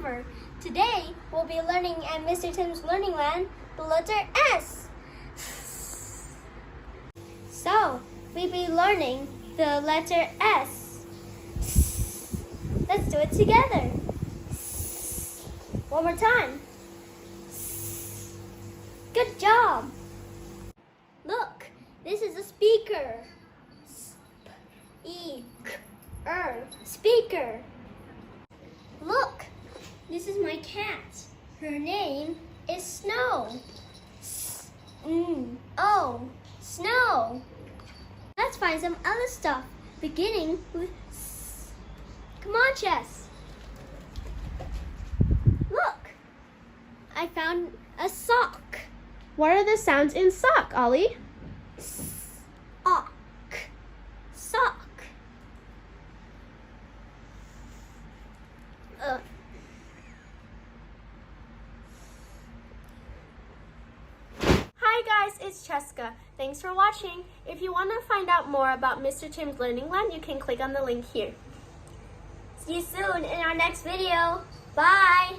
grammar. Today, we'll be learning at Mr. Tim's Learning Land the letter S. So, we'll be learning the letter S. Let's do it together. One more time. Good job. Look, this is a speaker. Speaker. Look, this is my cat. Her name is Snow. Snow. Let's find some other stuff, beginning with S. Come on, Chess. Look, I found a sock. What are the sounds in sock, Ollie? Sock. Sock. Hi guys, it's Cheska. Thanks for watching. If you want to find out more about Mr. Tim's Learning Land, you can click on the link here. See you soon in our next video. Bye.